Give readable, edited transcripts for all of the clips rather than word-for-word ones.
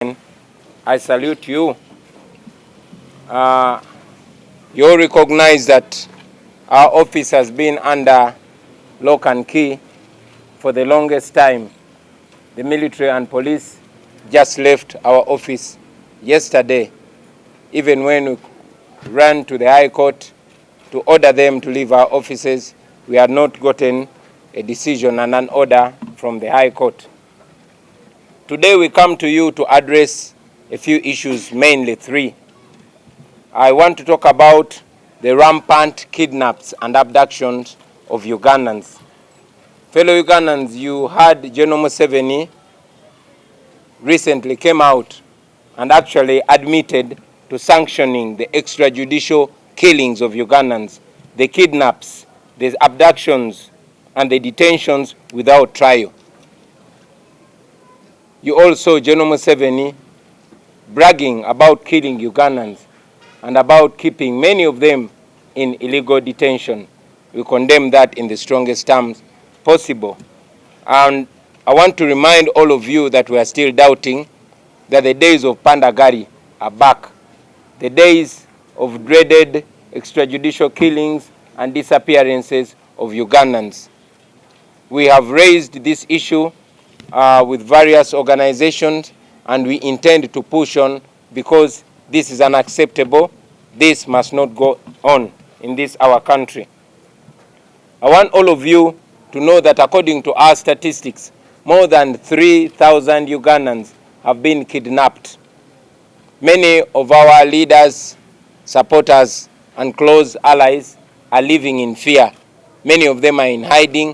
I salute you. You all recognize that our office has been under lock and key for the longest time. The military and police just left our office yesterday, even when we ran to the High Court to order them to leave our offices. We had not gotten a decision and an order from the High Court. Today we come to you to address a few issues, mainly three. I want to talk about the rampant kidnaps and abductions of Ugandans. Fellow Ugandans, you heard General Museveni recently came out and actually admitted to sanctioning the extrajudicial killings of Ugandans, the kidnaps, the abductions, and the detentions without trial. You also, General Museveni, bragging about killing Ugandans and about keeping many of them in illegal detention. We condemn that in the strongest terms possible. And I want to remind all of you that we are still doubting that the days of Pandagari are back. The days of dreaded extrajudicial killings and disappearances of Ugandans. We have raised this issue with various organizations, and we intend to push on because this is unacceptable. This must not go on in this our country. I want all of you to know that according to our statistics, more than 3,000 Ugandans have been kidnapped. Many of our leaders, supporters, and close allies are living in fear. Many of them are in hiding,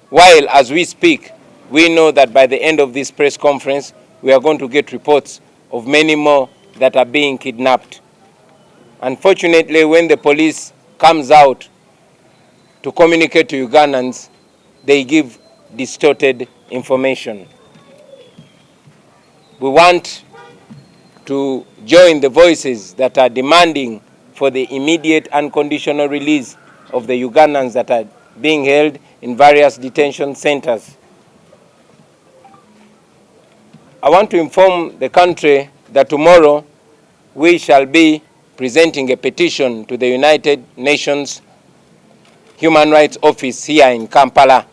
while as we speak, we know that by the end of this press conference, we are going to get reports of many more that are being kidnapped. Unfortunately, when the police comes out to communicate to Ugandans, they give distorted information. We want to join the voices that are demanding for the immediate unconditional release of the Ugandans that are being held in various detention centers. I want to inform the country that tomorrow we shall be presenting a petition to the United Nations Human Rights Office here in Kampala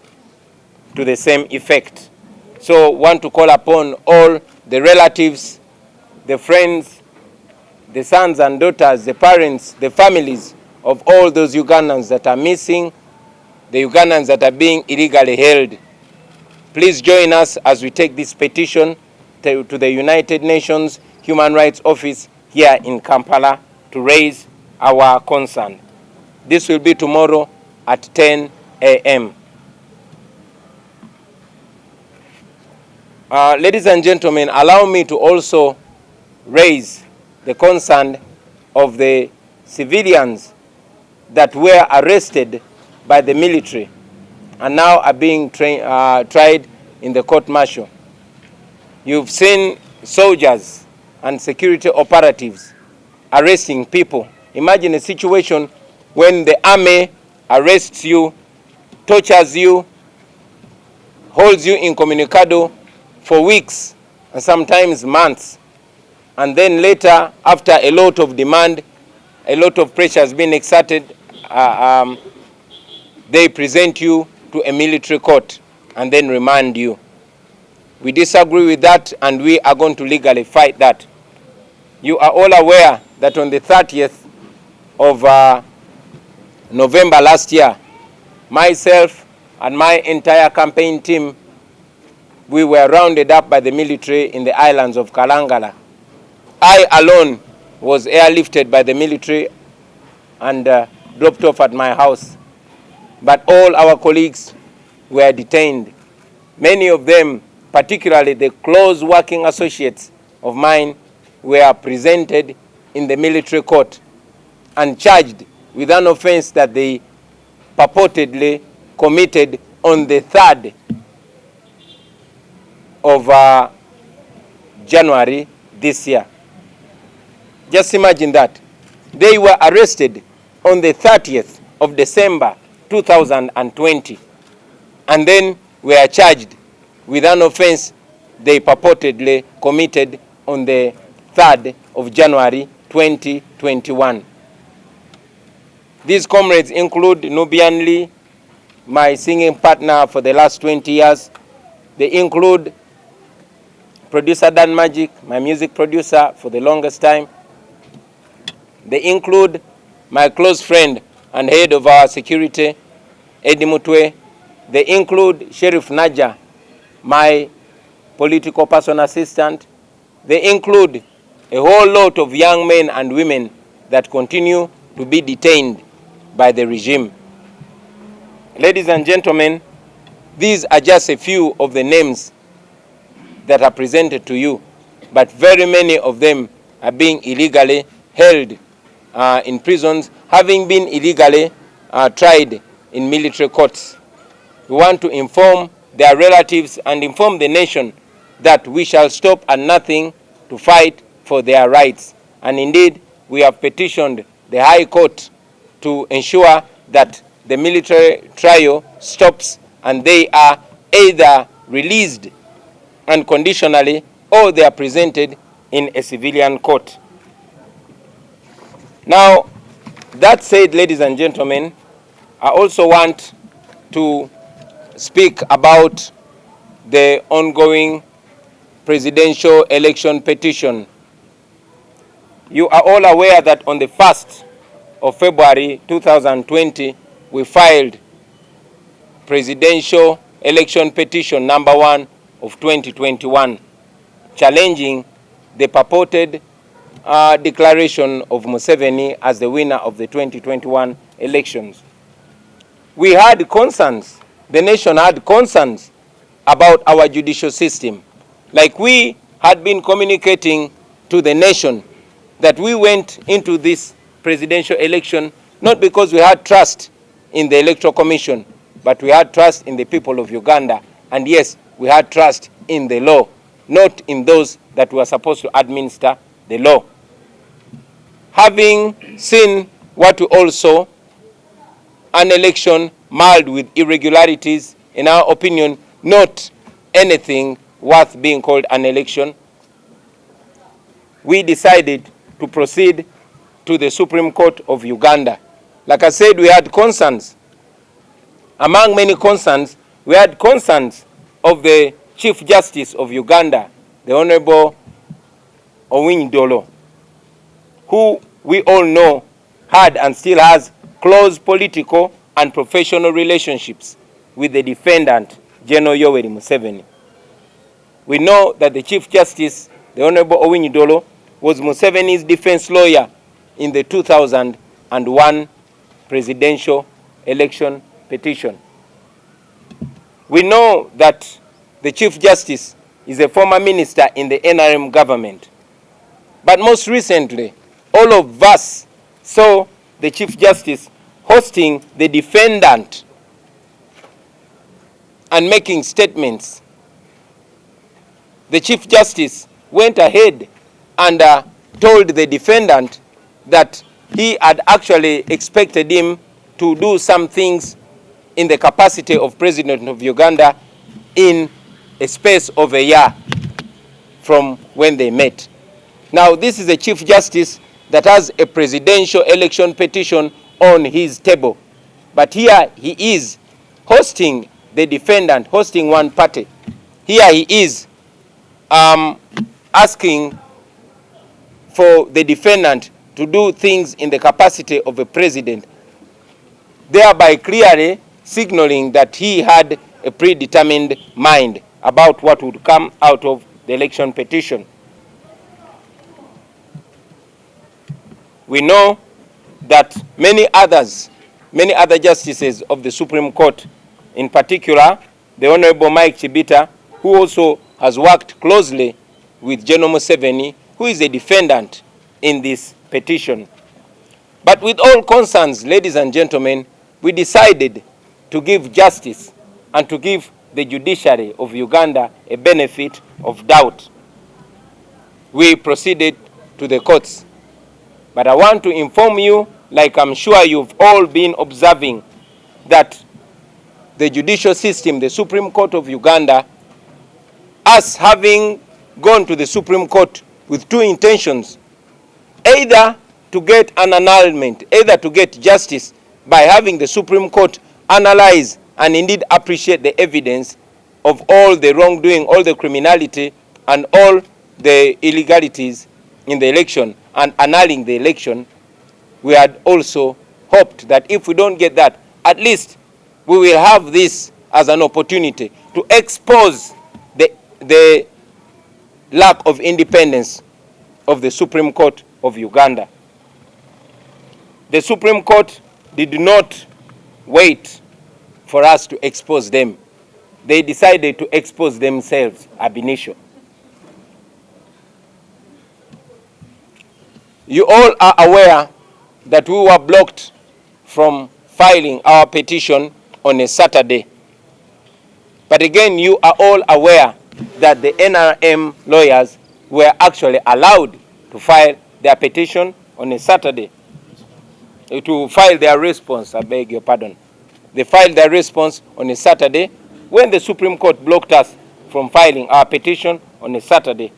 to the same effect. So want to call upon all the relatives, the friends, the sons and daughters, the parents, the families of all those Ugandans that are missing, the Ugandans that are being illegally held. Please join us as we take this petition to the United Nations Human Rights Office here in Kampala to raise our concern. This will be tomorrow at 10 a.m. Ladies and gentlemen, allow me to also raise the concern of the civilians that were arrested by the military and now are being tried in the court-martial. You've seen soldiers and security operatives arresting people. Imagine a situation when the army arrests you, tortures you, holds you incommunicado for weeks and sometimes months. And then later, after a lot of demand, a lot of pressure has been exerted, they present you to a military court and then remand you. We disagree with that, and we are going to legally fight that. You are all aware that on the 30th of November last year, myself and my entire campaign team, we were rounded up by the military in the islands of Kalangala. I alone was airlifted by the military and dropped off at my house. But all our colleagues were detained. Many of them, particularly the close working associates of mine, were presented in the military court and charged with an offense that they purportedly committed on the 3rd of January this year. Just imagine that. They were arrested on the 30th of December 2020 and then were charged with an offense they purportedly committed on the 3rd of January 2021. These comrades include Nubian Lee, my singing partner for the last 20 years. They include producer Dan Magic, my music producer for the longest time. They include my close friend and head of our security, Eddie Mutwe. They include Sheriff Naja, my political personal assistant. They include a whole lot of young men and women that continue to be detained by the regime. Ladies and gentlemen, these are just a few of the names that are presented to you, but very many of them are being illegally held in prisons, having been illegally tried in military courts. We want to inform their relatives and inform the nation that we shall stop at nothing to fight for their rights. And indeed, we have petitioned the High Court to ensure that the military trial stops and they are either released unconditionally or they are presented in a civilian court. Now, that said, ladies and gentlemen, I also want to speak about the ongoing presidential election petition. You are all aware that on the 1st of February 2020, we filed presidential election petition number 1 of 2021, challenging the purported declaration of Museveni as the winner of the 2021 elections. We had concerns, the nation had concerns about our judicial system. Like we had been communicating to the nation that we went into this presidential election not because we had trust in the Electoral Commission, but we had trust in the people of Uganda. And yes, we had trust in the law, not in those that were supposed to administer the law. Having seen what we all saw, an election marred with irregularities, in our opinion, not anything worth being called an election, we decided to proceed to the Supreme Court of Uganda. Like I said, we had concerns. Among many concerns, we had concerns of the Chief Justice of Uganda, the Honorable Owiny-Dollo, who we all know had and still has close political and professional relationships with the defendant, General Yoweri Museveni. We know that the Chief Justice, the Honorable Owiny-Dollo, was Museveni's defense lawyer in the 2001 presidential election petition. We know that the Chief Justice is a former minister in the NRM government. But most recently, all of us saw the Chief Justice hosting the defendant and making statements. The Chief Justice went ahead and told the defendant that he had actually expected him to do some things in the capacity of President of Uganda in a space of a year from when they met. Now, this is a Chief Justice that has a presidential election petition on his table. But here he is hosting the defendant, hosting one party. Here he is asking for the defendant to do things in the capacity of a president, thereby clearly signaling that he had a predetermined mind about what would come out of the election petition. We know that many other justices of the Supreme Court, in particular, the Honorable Mike Chibita, who also has worked closely with General Museveni, who is a defendant in this petition. But with all concerns, ladies and gentlemen, we decided to give justice and to give the judiciary of Uganda a benefit of doubt. We proceeded to the courts. But I want to inform you, like I'm sure you've all been observing, that the judicial system, the Supreme Court of Uganda, us having gone to the Supreme Court with two intentions: either to get an annulment, either to get justice by having the Supreme Court analyze and indeed appreciate the evidence of all the wrongdoing, all the criminality, and all the illegalities in the election, and annulling the election. We had also hoped that if we don't get that, at least we will have this as an opportunity to expose the lack of independence of the Supreme Court of Uganda. The Supreme Court did not wait for us to expose them. They decided to expose themselves ab initio. You all are aware that we were blocked from filing our petition on a Saturday. But again, you are all aware that the NRM lawyers were actually allowed to file their petition on a Saturday. To file their response, I beg your pardon. They filed their response on a Saturday when the Supreme Court blocked us from filing our petition on a Saturday.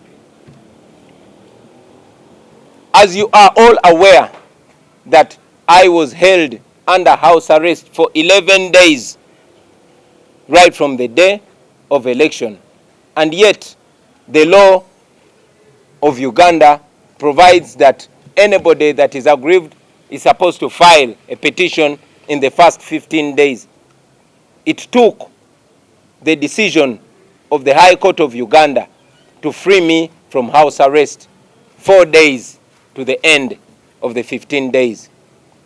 As you are all aware that I was held under house arrest for 11 days right from the day of election, and yet the law of Uganda provides that anybody that is aggrieved is supposed to file a petition in the first 15 days. It took the decision of the High Court of Uganda to free me from house arrest 4 days to the end of the 15 days.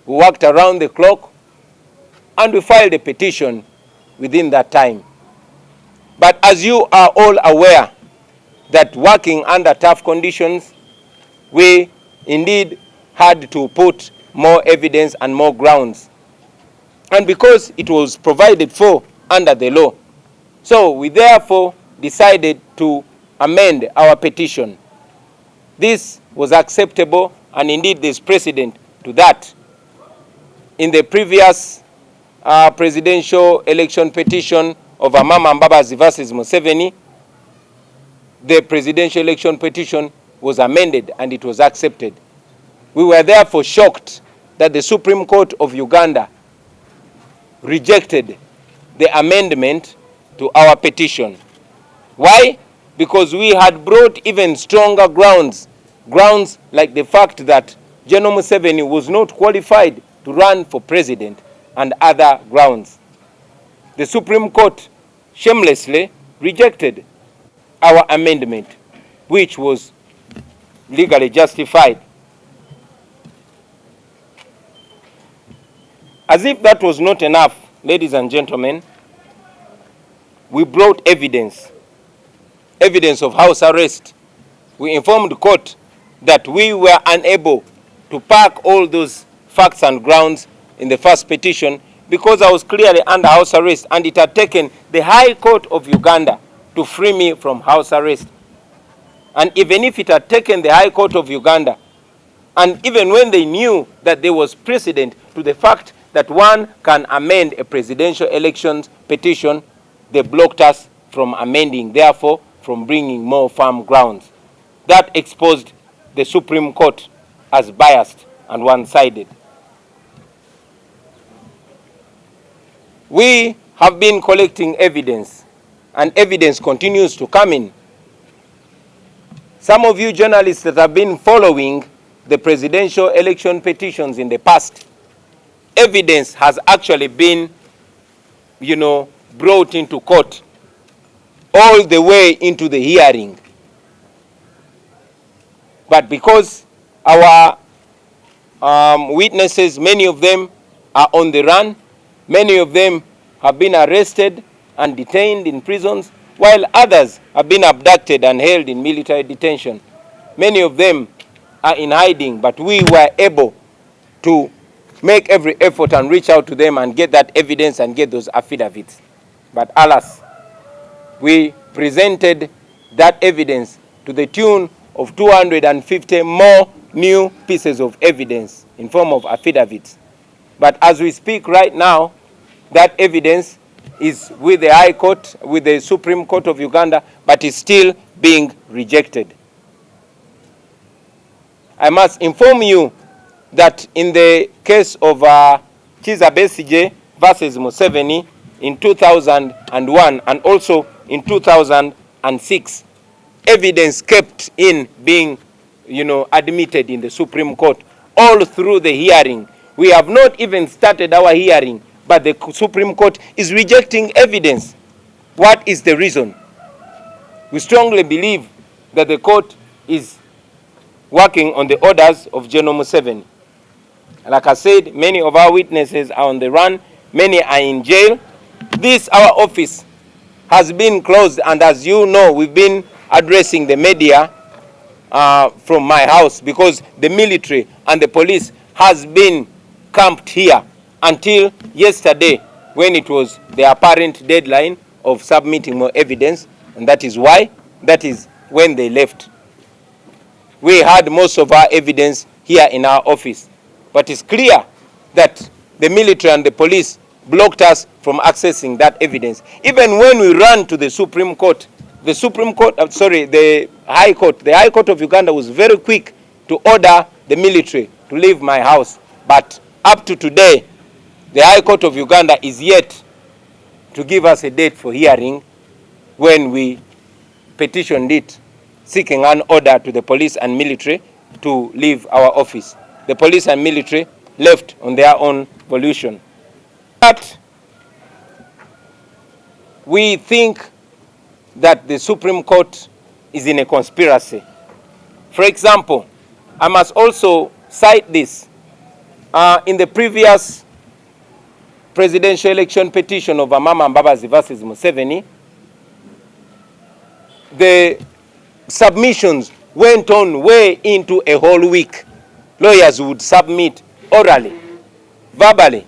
We worked around the clock and we filed a petition within that time. But as you are all aware that working under tough conditions, we indeed had to put more evidence and more grounds. And because it was provided for under the law, so we therefore decided to amend our petition. This was acceptable, and indeed there's precedent to that. In the previous presidential election petition of Amama Mbabazi versus Museveni, the presidential election petition was amended and it was accepted. We were therefore shocked that the Supreme Court of Uganda rejected the amendment to our petition. Why? Because we had brought even stronger grounds like the fact that General Museveni was not qualified to run for president and other grounds. The Supreme Court shamelessly rejected our amendment, which was legally justified. As if that was not enough, ladies and gentlemen, we brought evidence of house arrest. We informed the court that we were unable to pack all those facts and grounds in the first petition because I was clearly under house arrest, and it had taken the High Court of Uganda to free me from house arrest. And even if it had taken the High Court of Uganda, and even when they knew that there was precedent to the fact that one can amend a presidential elections petition, they blocked us from amending, therefore from bringing more firm grounds. That exposed the Supreme Court as biased and one-sided. We have been collecting evidence, and evidence continues to come in. Some of you journalists that have been following the presidential election petitions in the past, evidence has actually been, brought into court all the way into the hearing. But because our witnesses, many of them are on the run, many of them have been arrested and detained in prisons, while others have been abducted and held in military detention. Many of them are in hiding, but we were able to make every effort and reach out to them and get that evidence and get those affidavits. But alas, we presented that evidence to the tune of 250 more new pieces of evidence in form of affidavits. But as we speak right now, that evidence is with the High Court, with the Supreme Court of Uganda, but is still being rejected. I must inform you that in the case of Chiza Besigye versus Museveni in 2001 and also in 2006, evidence kept in being, admitted in the Supreme Court all through the hearing. We have not even started our hearing, but the Supreme Court is rejecting evidence. What is the reason? We strongly believe that the court is working on the orders of General Museveni. Like I said, many of our witnesses are on the run, many are in jail. This, our office, has been closed, and as you know, we've been addressing the media from my house because the military and the police has been camped here until yesterday when it was the apparent deadline of submitting more evidence, and that is when they left. We had most of our evidence here in our office, but it's clear that the military and the police blocked us from accessing that evidence. Even when we ran to the Supreme Court, the High Court of Uganda was very quick to order the military to leave my house. But up to today, the High Court of Uganda is yet to give us a date for hearing when we petitioned it, seeking an order to the police and military to leave our office. The police and military left on their own volition. But we think that the Supreme Court is in a conspiracy. For example, I must also cite this. In the previous presidential election petition of Amama Mbabazi versus Museveni, the submissions went on way into a whole week. Lawyers would submit orally, verbally,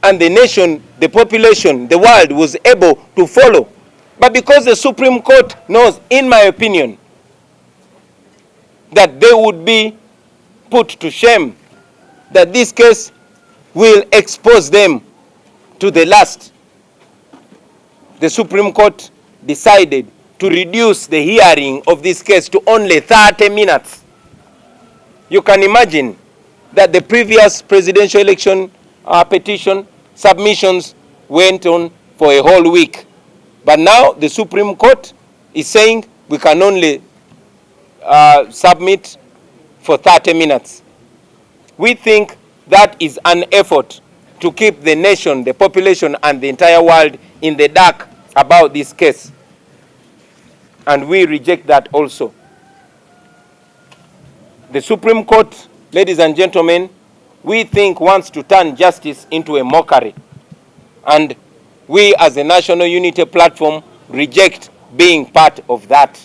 and the nation, the population, the world was able to follow. But because the Supreme Court knows, in my opinion, that they would be put to shame, that this case will expose them to the last, the Supreme Court decided to reduce the hearing of this case to only 30 minutes. You can imagine that the previous presidential election petition submissions went on for a whole week. But now the Supreme Court is saying we can only submit for 30 minutes. We think that is an effort to keep the nation, the population, and the entire world in the dark about this case. And we reject that also. The Supreme Court, ladies and gentlemen, we think wants to turn justice into a mockery. And we as a National Unity Platform reject being part of that.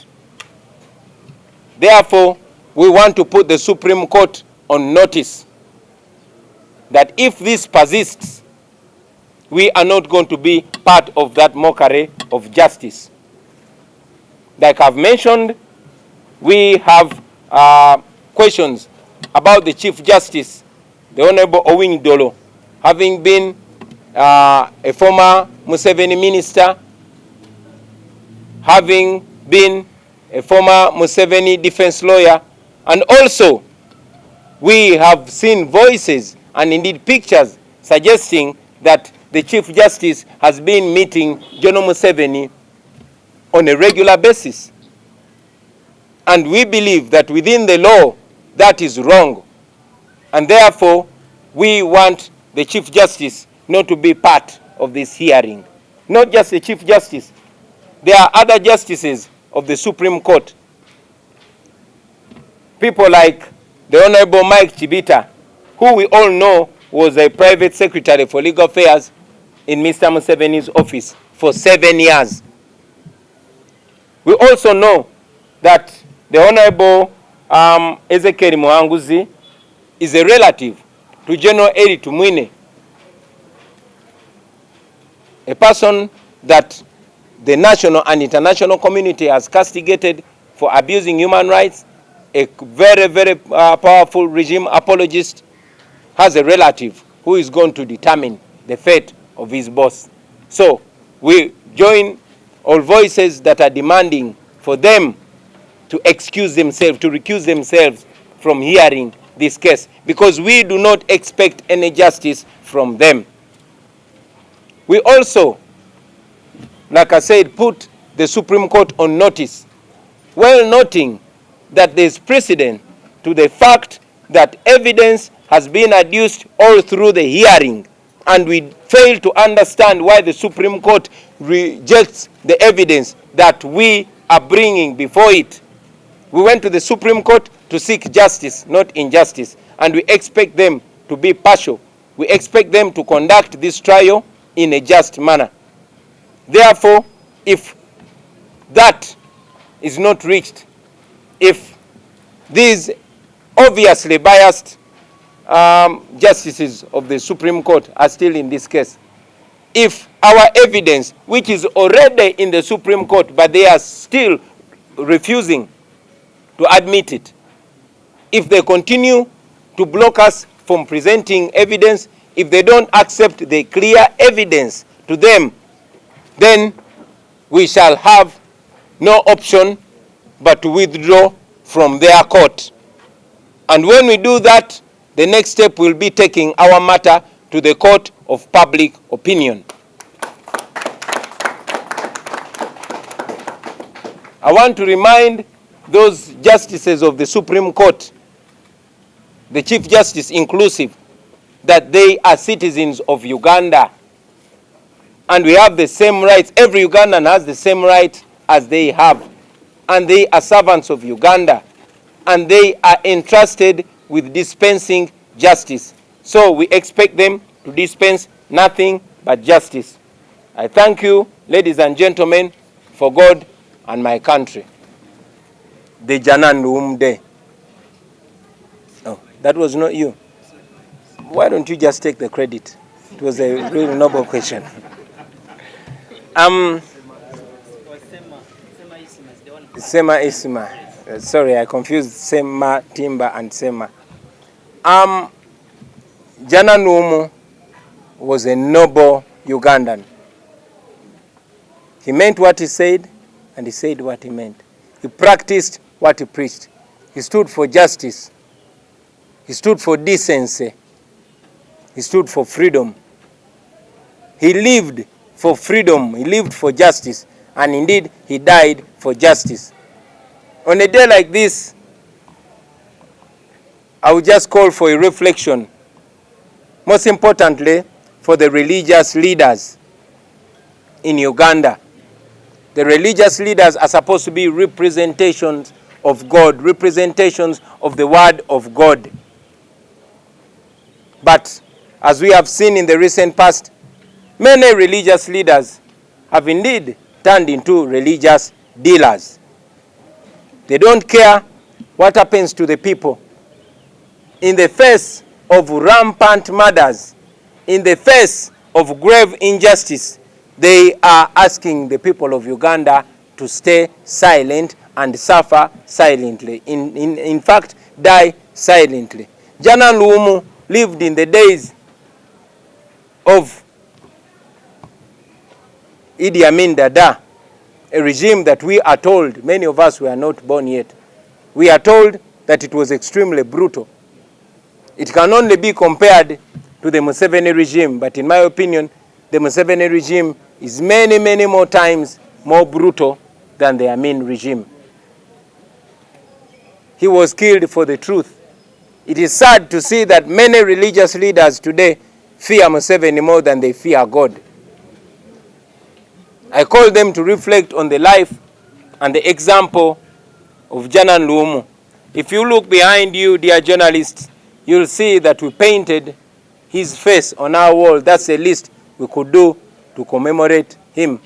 Therefore, we want to put the Supreme Court on notice that if this persists, we are not going to be part of that mockery of justice. Like I've mentioned, we have questions about the Chief Justice, the Honorable Owing Dolo, having been a former Museveni minister, having been a former Museveni defense lawyer, and also we have seen voices and indeed pictures suggesting that the Chief Justice has been meeting General Museveni on a regular basis. And we believe that within the law, that is wrong. And therefore, we want the Chief Justice not to be part of this hearing. Not just the Chief Justice. There are other justices of the Supreme Court. People like the Honorable Mike Chibita, who we all know was a private secretary for legal affairs in Mr. Museveni's office for 7 years. We also know that the Honorable Ezekiel Muhanguzi is a relative to General Eri Tumwine, a person that the national and international community has castigated for abusing human rights, a very, very powerful regime apologist, has a relative who is going to determine the fate of his boss. So we join all voices that are demanding for them to excuse themselves, to recuse themselves from hearing this case, because we do not expect any justice from them. We also, like I said, put the Supreme Court on notice, well noting that there is precedent to the fact that evidence has been adduced all through the hearing, and we fail to understand why the Supreme Court rejects the evidence that we are bringing before it. We went to the Supreme Court to seek justice, not injustice, and we expect them to be partial. We expect them to conduct this trial in a just manner. Therefore, if that is not reached, if these obviously biased justices of the Supreme Court are still in this case, if our evidence, which is already in the Supreme Court, but they are still refusing to admit it, if they continue to block us from presenting evidence, if they don't accept the clear evidence to them, then we shall have no option but to withdraw from their court. And when we do that, the next step will be taking our matter to the court of public opinion. I want to remind those justices of the Supreme Court, the Chief Justice inclusive, that they are citizens of Uganda. And we have the same rights. Every Ugandan has the same right as they have. And they are servants of Uganda. And they are entrusted with dispensing justice. So we expect them to dispense nothing but justice. I thank you, ladies and gentlemen, for God and my country. The Janani Luwum Day. Oh, that was not you. Why don't you just take the credit? It was a really noble question. Sema Isma. Sorry, I confused Sema Timba and Sema. Janani Luwum was a noble Ugandan. He meant what he said, and he said what he meant. He practiced what he preached. He stood for justice. He stood for decency. He stood for freedom. He lived for freedom. He lived for justice. And indeed, he died for justice. On a day like this, I would just call for a reflection. Most importantly, for the religious leaders in Uganda. The religious leaders are supposed to be representations of God, representations of the Word of God. But as we have seen in the recent past, many religious leaders have indeed turned into religious dealers. They don't care what happens to the people. In the face of rampant murders, in the face of grave injustice, they are asking the people of Uganda to stay silent and suffer silently. In fact, die silently. Janani Luwum lived in the days of Idi Amin Dada, a regime that we are told, many of us were not born yet, we are told that it was extremely brutal. It can only be compared to the Museveni regime, but in my opinion, the Museveni regime is many, many more times more brutal than the Amin regime. He was killed for the truth. It is sad to see that many religious leaders today fear Museveni more than they fear God. I call them to reflect on the life and the example of Janani Luwum. If you look behind you, dear journalists, you'll see that we painted his face on our wall. That's the least we could do to commemorate him.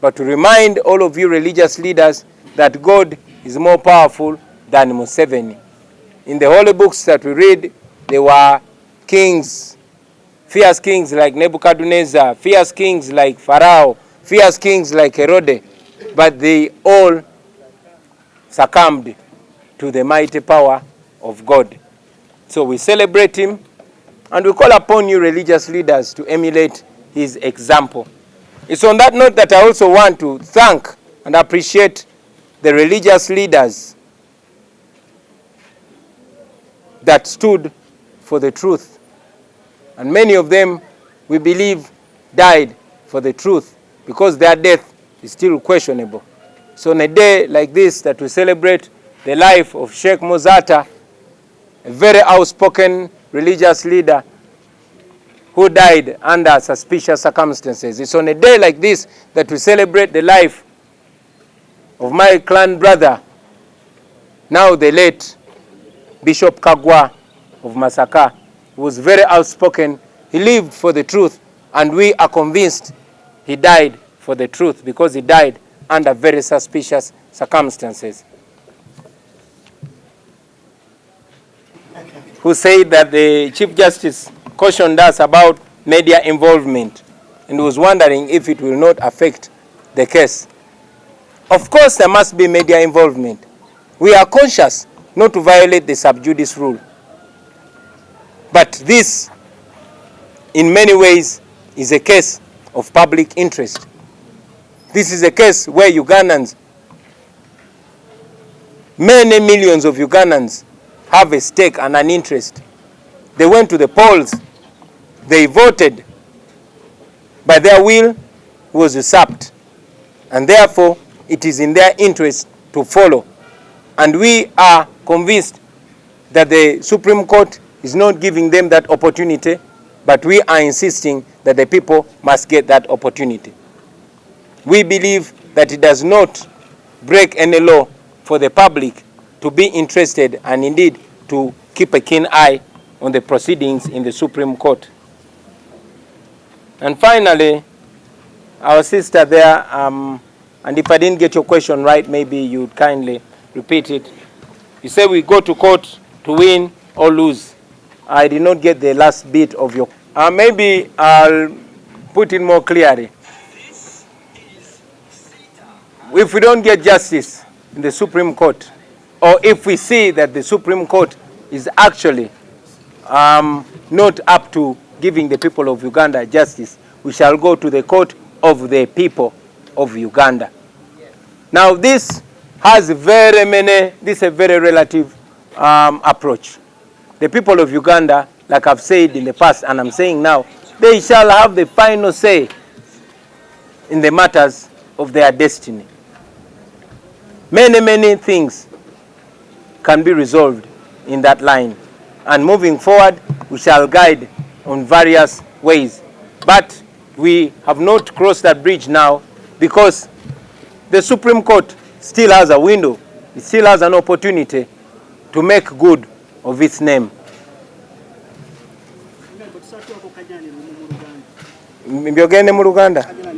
But to remind all of you religious leaders that God is more powerful than Museveni. In the holy books that we read, there were kings, fierce kings like Nebuchadnezzar, fierce kings like Pharaoh, fierce kings like Herod, but they all succumbed to the mighty power of God. So we celebrate him, and we call upon you religious leaders to emulate his example. It's on that note that I also want to thank and appreciate the religious leaders that stood for the truth. And many of them, we believe, died for the truth because their death is still questionable. So on a day like this that we celebrate the life of Sheikh Mozata, a very outspoken religious leader who died under suspicious circumstances. It's on a day like this that we celebrate the life of my clan brother, now the late Bishop Kagwa of Masaka, who was very outspoken. He lived for the truth, and we are convinced he died for the truth because he died under very suspicious circumstances. Who said that the Chief Justice cautioned us about media involvement and was wondering if it will not affect the case. Of course, there must be media involvement. We are conscious not to violate the sub judice rule. But this, in many ways, is a case of public interest. This is a case where Ugandans, many millions of Ugandans, have a stake and an interest. They went to the polls, they voted, by their will was usurped, and therefore it is in their interest to follow. And we are convinced that the Supreme Court is not giving them that opportunity, but we are insisting that the people must get that opportunity. We believe that it does not break any law for the public to be interested and indeed to keep a keen eye on the proceedings in the Supreme Court. And finally, our sister there, and if I didn't get your question right, maybe you'd kindly repeat it. You say we go to court to win or lose. I did not get the last bit of your... maybe I'll put it more clearly. If we don't get justice in the Supreme Court, or if we see that the Supreme Court is actually not up to giving the people of Uganda justice, we shall go to the court of the people of Uganda. Now this has this is a very relative approach. The people of Uganda, like I've said in the past and I'm saying now, they shall have the final say in the matters of their destiny. Many things can be resolved in that line. And moving forward, we shall guide on various ways. But we have not crossed that bridge now because the Supreme Court still has a window. It still has an opportunity to make good of its name. Mbyogende mu Luganda.